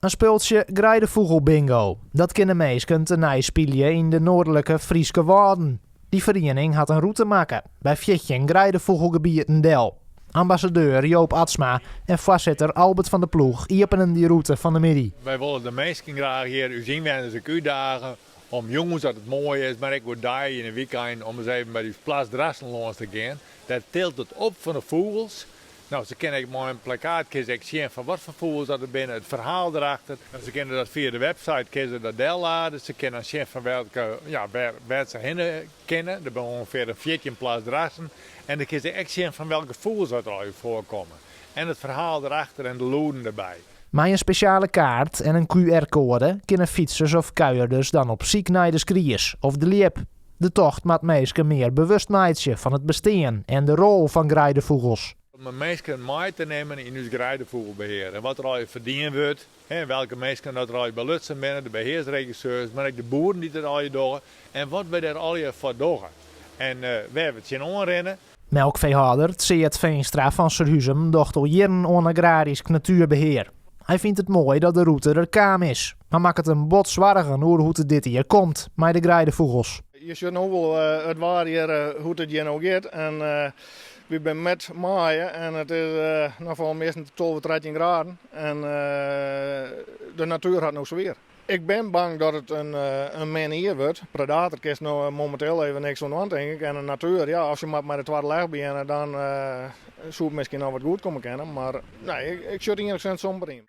Een speeltje Grijdevogelbingo. Dat kunnen meesken te nijspelen in de noordelijke Frieske Wadden. Die vereniging had een route maken bij Vjettjen Grijdevogelgebied Del. Ambassadeur Joop Atsma en voorzitter Albert van der Ploeg openen die route van de middag. Wij willen de mensen graag hier u zien en dus uitdagen om jongens dat het mooi is, maar ik word daar in een weekend om eens even bij die Plas Drassen langs te gaan. Daar tilt het op van de vogels. Nou, ze kennen ik mooi een plakkaat zien van wat voor vogels dat er binnen, het verhaal erachter. En ze kennen dat via de website kiezen dat delladen. Ze kennen zien van welke, waar ze heen kennen. Er zijn ongeveer een 14 Plas Drassen. En dan kiezen echt zien van welke vogels dat er al voorkomen. En het verhaal erachter en de loeden erbij. Met een speciale kaart en een QR-code kunnen fietsers of kuierders dan op zoek naar de skriers of de liep. De tocht maakt mensen meer bewust maken van het bestaan en de rol van grijdevoegels. Om mensen mee te nemen in ons grijdevogelbeheer. En wat er al verdiend wordt, welke mensen dat er al belutsen binnen, de beheersregisseurs, maar ook de boeren die dat al doen. En wat we daar al voor doen. En we hebben het zien onrennen. Melkveehouder Tseert Veenstra van Serhuzem docht al jaren aan agrarisch natuurbeheer. Hij vindt het mooi dat de route er kaam is, maar maakt het een bot zwargen hoe het dit hier komt met de grijdevoegels. Je ziet nu wel het waar hier hoe het hier nou gaat. En we zijn met maaien en het is voor meestal 12, 13 graden. En de natuur had nog zwaar. Ik ben bang dat het een manier wordt. Predator is nou momenteel even niks aan de hand, denk ik. En de natuur, ja, als je maar de tweede leg bent, dan zou het misschien nog wat goed komen kennen. Maar nee, ik zit hier in somber in.